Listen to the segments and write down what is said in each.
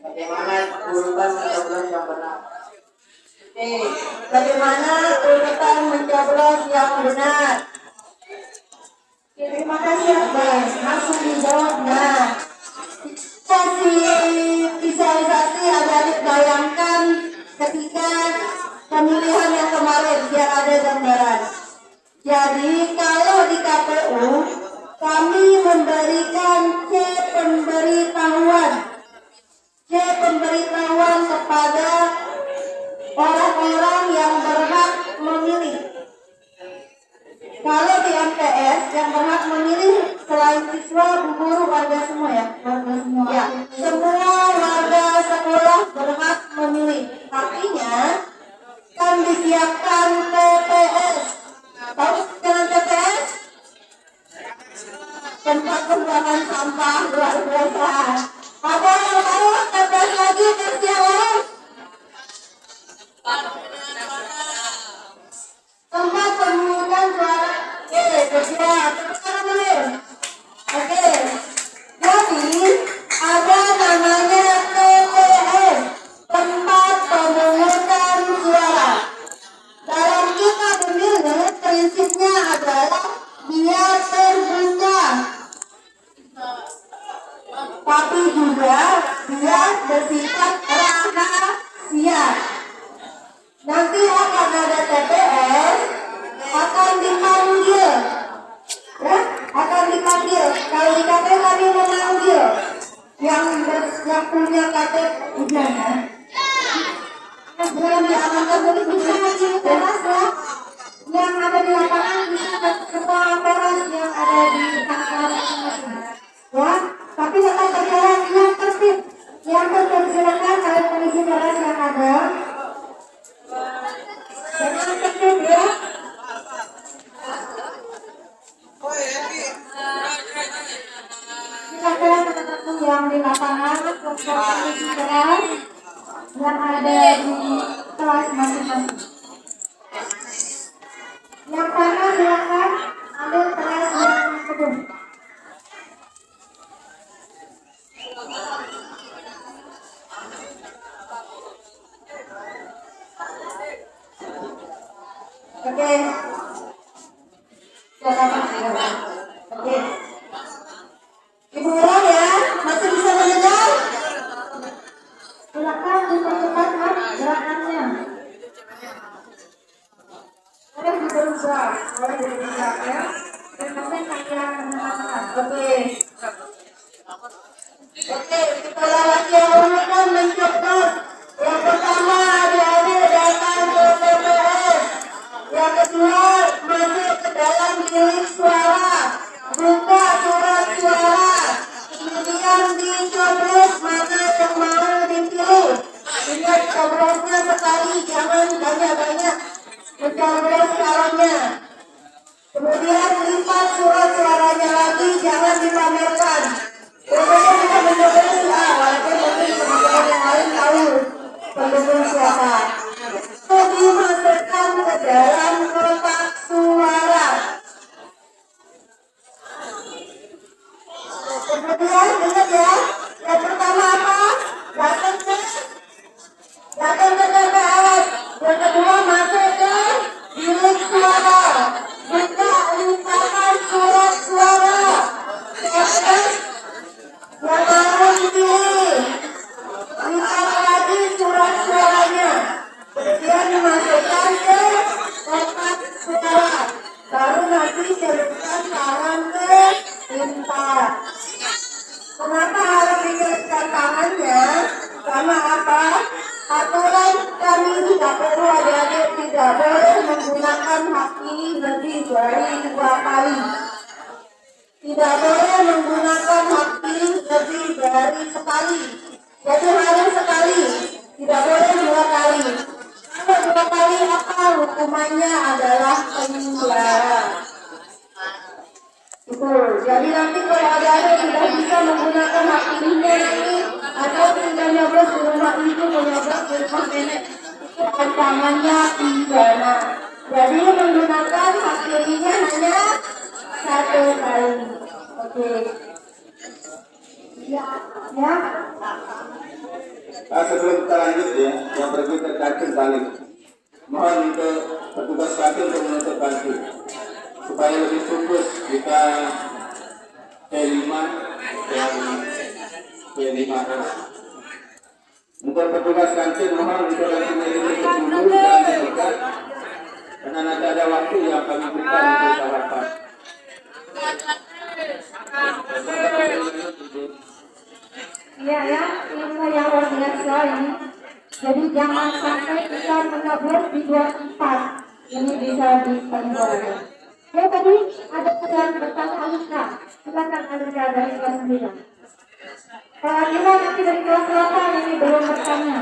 Bagaimana urutan mencoblos yang benar? Oke, bagaimana urutan mencoblos yang benar? Terima kasih Abbas, langsung dijawab. Nah, visualisasi adik bayangkan ketika pemilihan yang kemarin biar ada gambaran. Jadi kalau di KPU kami memberikan C pemberitahuan kepada orang-orang yang berhak memilih. Kalau di MTS yang berhak memilih selain siswa, guru, warga semua ya, Ya, semua warga sekolah berhak memilih. Artinya kan disiapkan TPS. Tahu dengan TPS? Tempat pembuangan sampah luar biasa. Ada yang tahu TPS lagi versi yang lain? Tempat pemungutan suara. Oke, bersiap. Oke. Jadi ada namanya TPS, tempat pemungutan suara. Dalam kita pemilu prinsipnya adalah dia terbuka, tapi juga dia bersifat rahasia. Nanti akan ada TPS, akan dipanggil, ya, akan dipanggil. Kalau di KPU kami memanggil yang punya KTP ujanya. Belum diamankan dari bisa jelas ya. Yang ada di lapangan bisa semua laporan yang ada di kantor masing-masing. Ya, tapi tetap berjalan yang tertib. Yang tertib silakan kalian mengisi baras yang ada. Jangan tertib ya. Silakan teman-teman yang di lapangan untuk mengisi baras yang ada di kelas masing-masing. Yang kanan silakan ambil kelas yang kedua. Oke. Oke. Ibu ulang ya, masih bisa mendengar? Silakan dipercepat gerakannya. Boleh diberubah, boleh diberubah ya. Dan nanti kalian menenangkan. Oke. Oke, kita lagi urutan mencoblos. Yang pertama adik-adik datang ke TPS. Yang kedua masuk ke dalam bilik suara, buka surat suara, kemudian dicoblos mana yang mau dipilih. Ingat coblosnya sekali, jangan banyak-banyak mencoblos calonnya. Kemudian lipat surat suaranya lagi, jangan dipamerkan. Pokoknya kita mencoblos walaupun mungkin teman-teman yang lain tahu pendukung siapa. Itu dimasukkan ke dalam kotak suara. Kemudian ingat ya, yang pertama apa? Datang ke TPS. Yang kedua masuk ke bilik suara. Buka limpahan surat suara. Yang baru dipilih. Lipat lagi surat suaranya. Kemudian dimasukkan ke kotak suara. Baru nanti kirimkan tangan ke tinta. Kenapa harus dikirimkan tangannya? Karena apa? Aturan kami di KPU adik-adik tidak boleh menggunakan hak pilih lebih dari 2 kali. Tidak boleh menggunakan hak pilih lebih dari sekali. Jadi harus sekali, tidak boleh 2 kali. Kalau 2 kali apa hukumannya adalah penjara. Itu. Jadi nanti kalau adik-adik tidak bisa menggunakan hak pilihnya ini atau tinggal nyoblos di rumah ibu, menyoblos di rumah nenek, itu ancamannya pidana. Jadi menggunakan hak pilihnya hanya 1 kali. Oke. Ya. Sebelum kita lanjut ya, yang berikut terkait balik. Mohon untuk petugas kaki untuk menutup bangku supaya lebih fokus kita P5 dan P5S. Untuk petugas kantin mohon untuk kantinnya ini dulu dan dibuka karena nanti ada waktu yang kami buka untuk sarapan. Iya ya, ilmu yang luar biasa ini. Jadi jangan sampai kita menabur di dua tempat. Ini bisa dipelajari. Ya tadi ada yang bertanya Alika. Silakan Alika dari kelas 9. Kalau Alika nanti dari kelas 8 ini belum bertanya.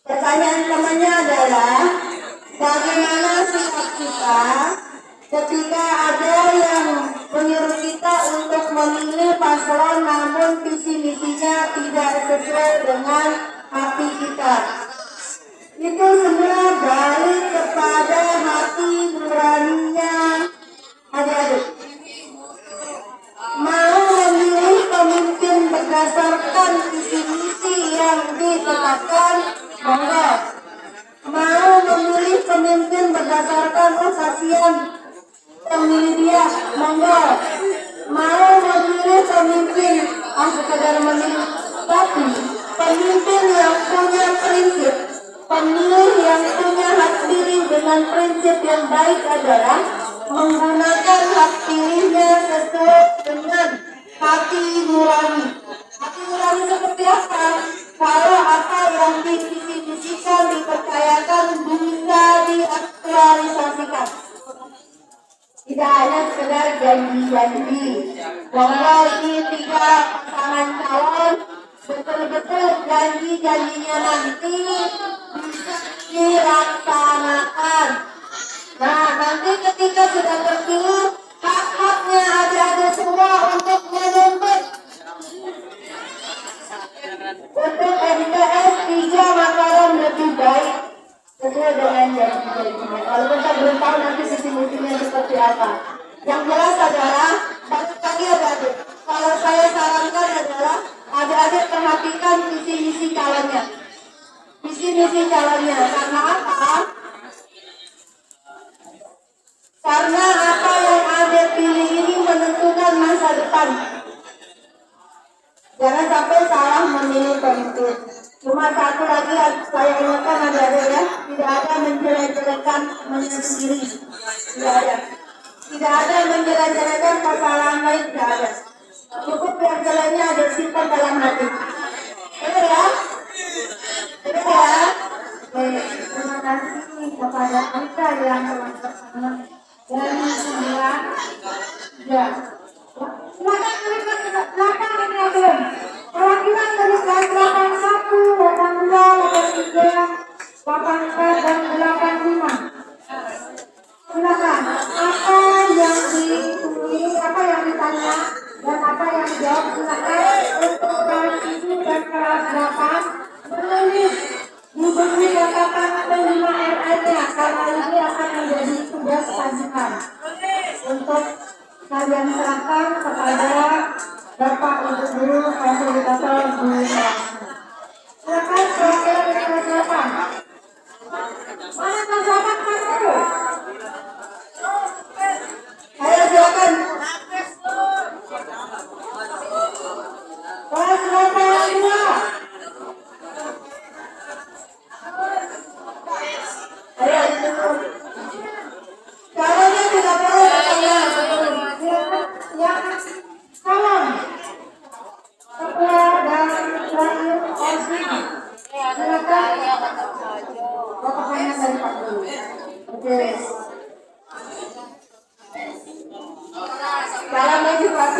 Pertanyaan temannya adalah bagaimana sikap kita ketika ada yang menyuruh kita untuk memilih paslon namun visi misinya tidak sesuai dengan hati kita. Itu semua balik kepada hati nuraninya adik-adik. Mau memilih pemimpin berdasarkan visi misi yang ditetapkan, monggo. Mau memilih pemimpin berdasarkan kasihan pemilih dia, monggo. Mau memilih pemimpin sekedar memilih, tapi pemimpin yang punya prinsip, pemilih yang punya hak pilih dengan prinsip yang baik adalah menggunakan hak pilihnya sesuai dengan hati nurani. Hati nurani seperti apa? Kalau apa yang divisi-visikan, dipercayakan bisa diaktualisasikan. Tidak hanya sekedar janji-janji. Bahwa ini 3 pasangan calon betul-betul janji-janjinya nanti bisa dilaksanakan. Nah, nanti ketika sudah terpilih, hak-haknya ada semua untuk menuntut untuk MTS 3 Mataram lebih baik sesuai dengan janji-janjinya. Kalau kita belum tahu nanti visi-misinya seperti apa. Yang jelas adalah balik lagi adik-adik. Kalau saya sarankan adalah adik-adik perhatikan visi-misi calonnya. Visi-misi calonnya. Karena apa? Karena apa yang adik pilih ini menentukan masa depan. Jangan sampai salah memilih pemimpin. Cuma satu lagi saya ingatkan adik-adik ya, tidak ada menjelek-jelekan sendiri. Tidak ada. Tidak ada menjelek-jelekan kesalahan lain, tidak ada. Cukup yang jeleknya ada simpan dalam hati. Betul ya? Betul ya? Oke, terima kasih kepada kita yang telah bersama dan semua. Ya. Silakan berikan belakang ini yang belum. Perwakilan dari kelas 81, 82, 83, 84 dan 85. Silakan. Apa yang ditulis, apa yang ditanya dan apa yang dijawab, silakan untuk kelas 7 dan kelas 8 menulis di buku catatan P5RA-nya karena ini akan menjadi tugas sajian untuk kalian serahkan kepada Bapak Ibu Guru Fasilitator di kelas. Silakan perwakilan dari kelas 8. Mana kelas 8 kamu? Ayo silakan. Kelas 8 yang 2. Ayo itu. Caranya tidak perlu bertanya. Yang salam. Ketua dan terakhir OSIS. Silakan. Bapak hanya dari Pak Guru. Oke. Salam lagi Pak.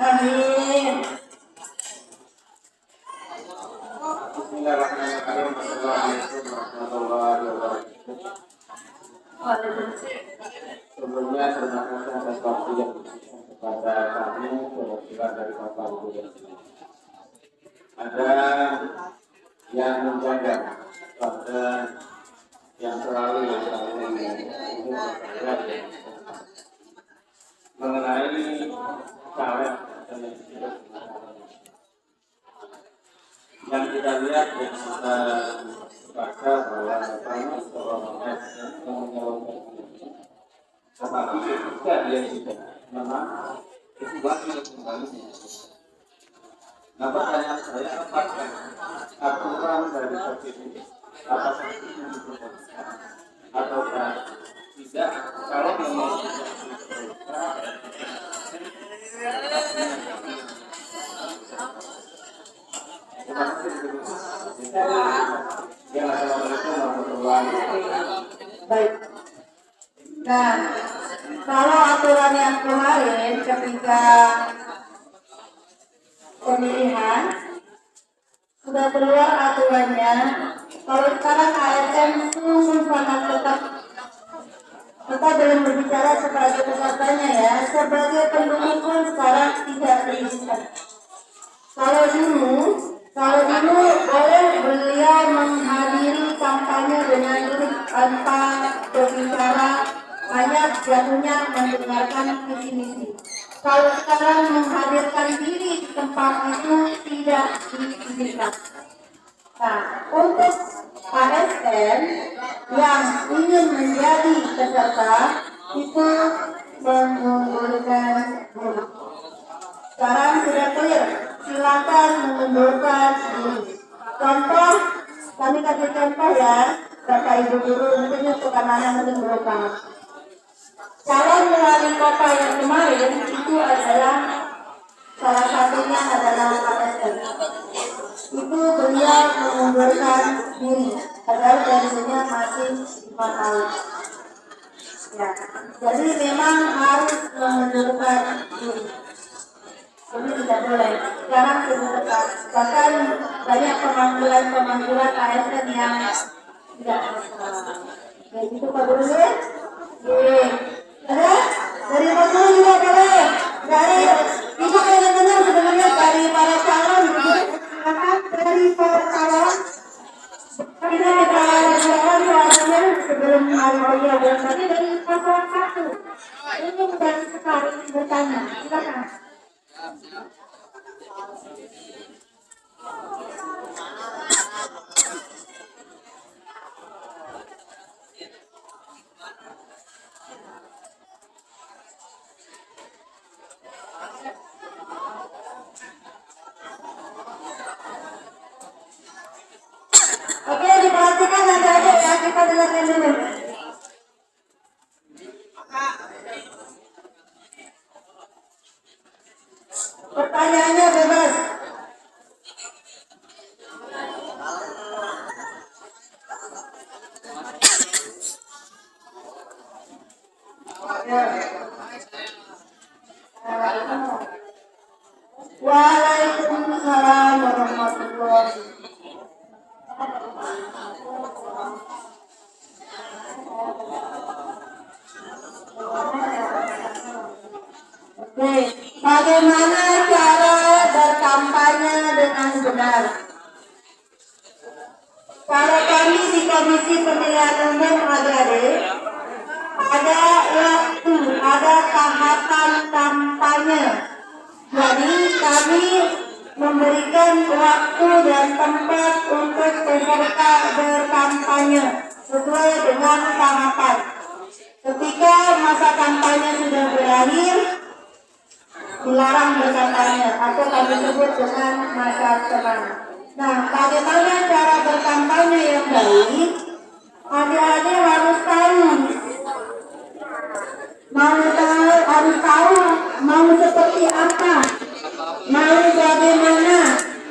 Amin. Bismillahirrahmanirrahim. Assalamualaikum warahmatullahi wabarakatuh. Sebelumnya terima kasih atas waktu yang diberikan kepada kami perwakilan dari Bapak Ibu dan ada yang menjaga pada yang selalu mengenai caleg yang kita lihat yang kita baca bahwa Bapak tetapi ketika dia sudah memang itu bakal kembali. Nah, pertanyaan saya apakah aturan dari PPD apakah itu diperbolehkan ataukah tidak? Kalau memang Assalamualaikum warahmatullahi wabarakatuh. Baik. Nah, kalau aturan yang kemarin ketika pemilihan sudah keluar aturannya, kalau sekarang ASN itu sangat tetap belum berbicara sebagai pesertanya ya, sebagai pendukung pun sekarang tidak diizinkan. Kalau dulu boleh beliau menghadiri kampanye dengan diri tanpa berbicara, hanya jatuhnya mendengarkan visi misi. Kalau sekarang menghadirkan diri di tempat itu tidak diizinkan. Nah, untuk ASN yang ingin menjadi peserta itu mengundurkan diri. Sekarang sudah clear, silakan mengundurkan diri. Contoh, kami kasih contoh ya, Bapak Ibu Guru, mungkin untuk anak-anak mungkin belum paham. Calon wali kota yang kemarin itu adalah salah satunya adalah ASN. Itu beliau mengundurkan diri, padahal pensiunnya masih 5 tahun. Ya, jadi memang harus mengundurkan diri. Ini tidak boleh. Sekarang sudah tetap. Bahkan banyak pemanggilan ASN yang tidak masalah. Jadi itu Pak Guru ya? Ada? Dari Pak Guru juga boleh. Dari itu yang benar sebenarnya dari para calon. Dari para calon. Kita calon sebelum hari raya dan tadi dari paslon 1. Ini dan sekali bertanya. Silakan. Oke, diperhatikan adik-adik ya, kita dengarkan dulu. Pertanyaannya bebas. Waalaikumsalam warahmatullahi Oke, bagaimana cara berkampanye dengan benar? Kalau kami di Komisi Pemilihan Umum adik-adik, ada waktu, ada tahapan kampanye. Jadi kami memberikan waktu dan tempat untuk peserta berkampanye sesuai dengan tahapan. Ketika masa kampanye sudah berakhir, dilarang berkampanye atau kami sebut dengan masa tenang. Nah, bagaimana cara berkampanye yang baik? Adik-adik harus tahu mau seperti apa, mau bagaimana,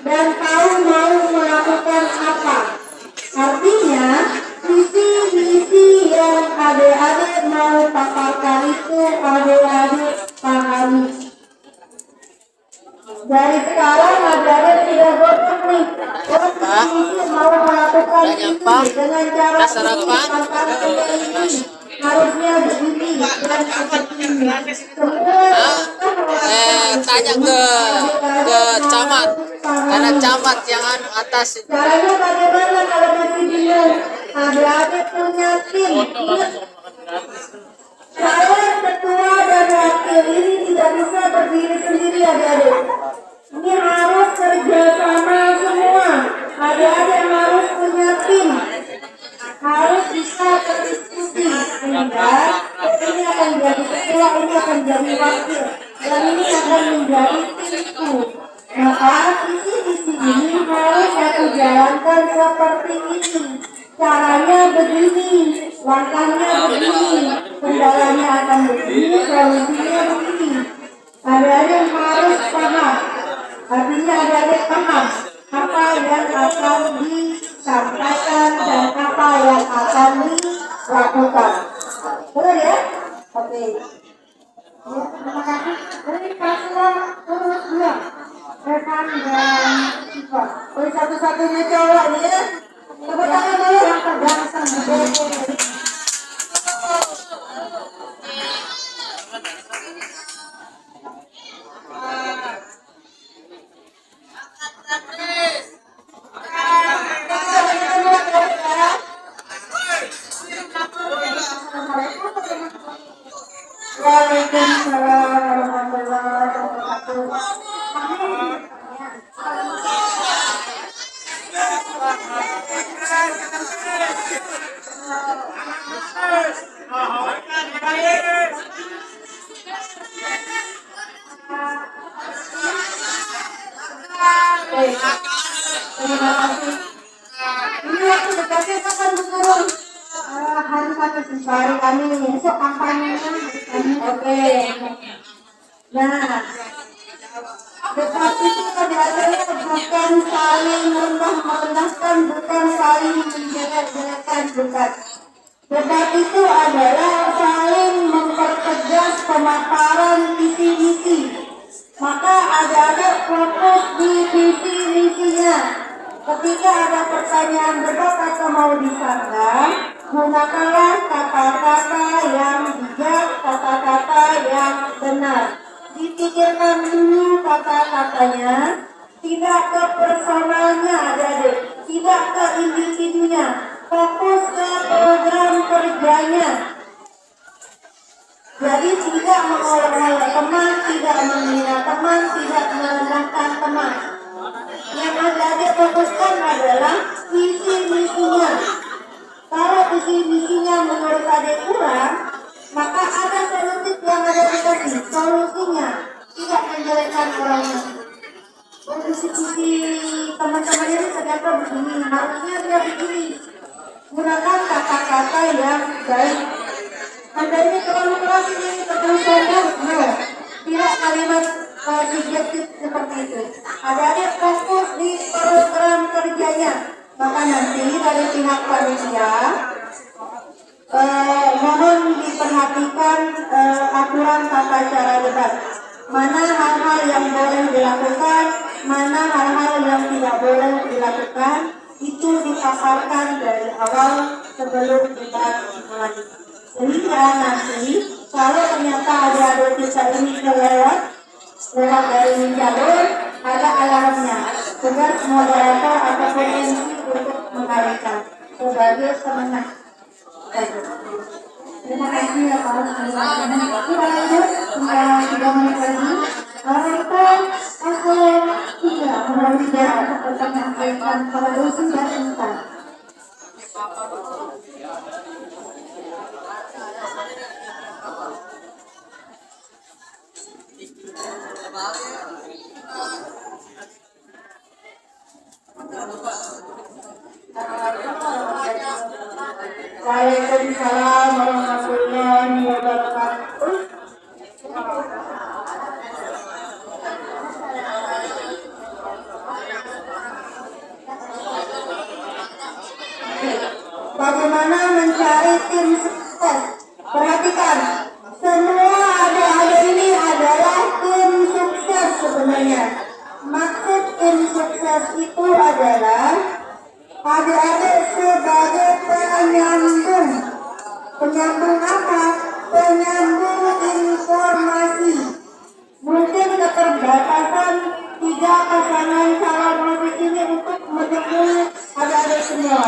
dan tahu mau melakukan apa. Artinya visi-misi yang adik-adik mau paparkan itu adik-adik pahami. Dari sekarang adik-adik tidak bosan nih. mau melakukan Udah ini nyapa? dengan cara Udah sarapan? ini harusnya begini dan seperti ini. Semua Tanya ke camat, karena camat yang atas itu. caranya bagaimana kalau masih bingung? Adik-adik punya tim. Saya ketua dan wakil ini tidak bisa berdiri sendiri adik-adik. Ini harus kerjasama semua. Adik-adik harus punya tim. Harus bisa berdiskusi sehingga ini akan jadi ketua, ini akan jadi wakil, dan ini akan menjadi timku. Maka visi-visi ini harus aku jalankan seperti ini. Caranya begini, langkahnya begini, kendalanya akan begini, solusinya begini. Adik-adik harus paham. Artinya adik-adik paham apa yang akan disampaikan dan apa yang akan dilakukan. Betul ya? Oke. Ya, terima kasih. Dari paslon terus dua rekan dan siswa. Satu-satunya cowok nih ya. Tepuk tangan dulu yang tergangsang. Waalaikumsalam warahmatullahi wabarakatuh. Baik, terima kasih. Ini waktu dekatnya kapan Bu Guru? Hari Kamis, hari Kamis. Besok kampanye kami. Oke. Nah, debat itu kadang-kadang bukan saling merendahkan, bukan saling menjelek-jelekan, bukan. Debat itu adalah saling mempertegas pemaparan visi-misi. Maka ada fokus di visi-misinya. Ketika ada pertanyaan debat atau mau disanggah, gunakanlah kata-kata yang bijak, kata-kata yang benar. Dipikirkan dulu kata-katanya, tidak ke personalnya adik-adik, tidak ke individunya, fokus ke program kerjanya. Jadi tidak mengolok-olok teman, tidak menghina teman, tidak merendahkan teman. Yang adik-adik fokuskan adalah visi-misinya. Kalau visi-misinya menurut adik kurang, maka ada solusi yang ada dikasih, solusinya tidak menjelekkan orangnya. Visi-visi teman-teman ini ternyata begini, harusnya dia begini. Gunakan kata-kata yang baik. Anda ini terlalu keras, ini terlalu sombong, no. Tidak kalimat subjektif seperti itu. Adik-adik fokus di program kerjanya. Maka nanti dari pihak panitia mohon diperhatikan aturan tata cara debat. Mana hal-hal yang boleh dilakukan, mana hal-hal yang tidak boleh dilakukan, itu dipaparkan dari awal sebelum debat dimulai. Sehingga nanti kalau ternyata adik-adik kita ini lewat dari jalur, ada alarmnya. Tugas moderator ataupun MC untuk mengalihkan sebagai pemenang. Terima kasih ya Pak. Kita lanjut hingga 3 menit lagi. Kita eselon 3 nomor 3 untuk menyampaikan solusi dan insight. Waalaikumsalam warahmatullahi wabarakatuh. Bagaimana mencari tim sukses? Perhatikan, semua adik-adik ini adalah tim sukses sebenarnya. Maksud tim sukses itu adalah adik-adik sebagai penyambung. Penyambung apa? Penyambung informasi. Mungkin keterbatasan tiga pasangan calon musik ini untuk menemui adik-adik semua.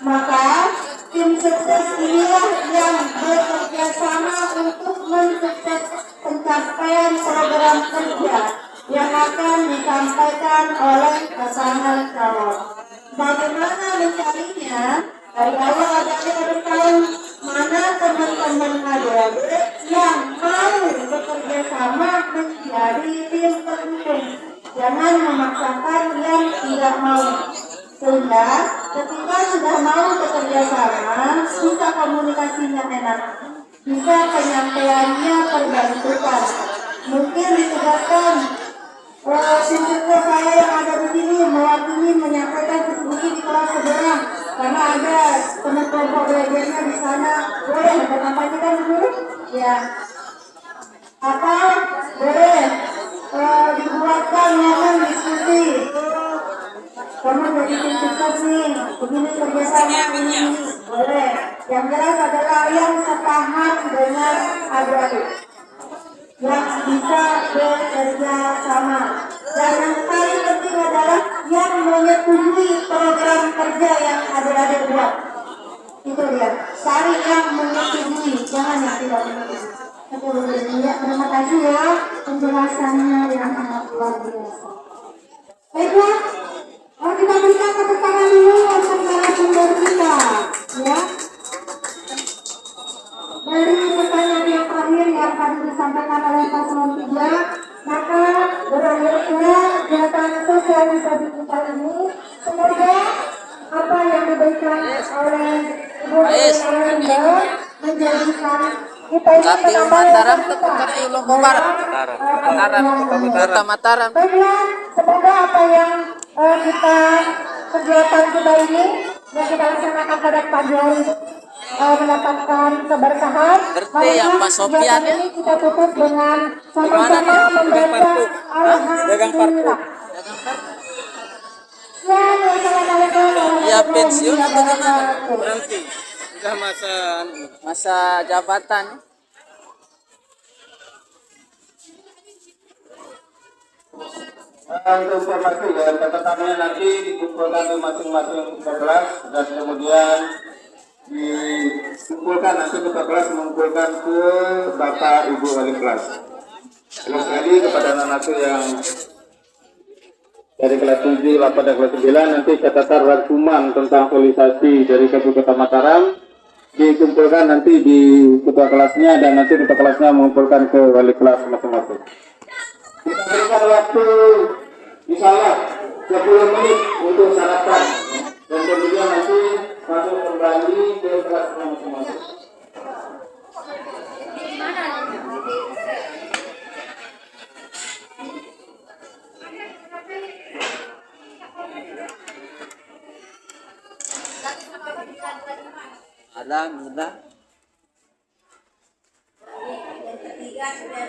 Maka tim sukses inilah yang bekerja sama untuk mensukseskan pencapaian program kerja yang akan disampaikan oleh pasangan calon. Bagaimana mencarinya? Dari awal adik-adik harus tahu mana teman-teman adik-adik yang mau bekerja sama menjadi tim pendukung. Jangan memaksakan yang tidak mau. Sehingga ketika sudah mau bekerja sama, bisa komunikasinya enak, bisa penyampaiannya terbantukan. Mungkin ditugaskan siswa saya yang ada di sini mewakili menyampaikan diskusi di kelas sebelah, karena ada teman kelompok belajarnya di sana. Boleh berkampanyekan dulu? Ya. Atau boleh dibuatkan momen diskusi. Kamu jadi tim sukses nih, begini kerjasama ini, boleh. Yang jelas adalah yang sepaham dengan adik-adik, yang bisa bekerja sama. Dan yang paling penting adalah yang menyetujui program kerja yang adik-adik buat. Itu dia, cari yang menyetujui, jangan yang tidak menyetujui. Ya, terima kasih ya penjelasannya yang sangat luar biasa. Baiklah, kita berikan tepuk tangan dulu untuk narasumber kita, ya. Dari pertanyaan yang terakhir yang tadi disampaikan oleh paslon 3, maka berakhirnya kegiatan sosialisasi kita ini. Semoga apa yang diberikan oleh Ibu Rinda menjadikan kita ini Kata Mataram ke Kata Lombok Barat. Kata Mataram. Baiklah, semoga apa yang kita kegiatan kita ini yang kita laksanakan pada pagi hari mendapatkan keberkahan. Berarti yang Pak Sofian ya? Ini kita tutup dengan sama-sama membaca Alhamdulillah. Ya pensiun atau gimana? Berhenti. Sudah Masa jabatan. Untuk informasi ya, catatannya nanti dikumpulkan di masing-masing kelas dan kemudian dikumpulkan nanti ketua kelas mengumpulkan ke Bapak Ibu Wali kelas. Terus lagi kepada anak-anak yang dari kelas 7, 8, dan kelas 9 nanti catatan rangkuman tentang aktualisasi dari Kabupaten Mataram dikumpulkan nanti di ketua kelasnya dan nanti ketua kelasnya mengumpulkan ke wali kelas masing-masing. Kita berikan waktu misalnya 10 menit untuk sarapan dan kemudian nanti masuk kembali ke kelasnya masing-masing. Ada, mudah. Yang ketiga sudah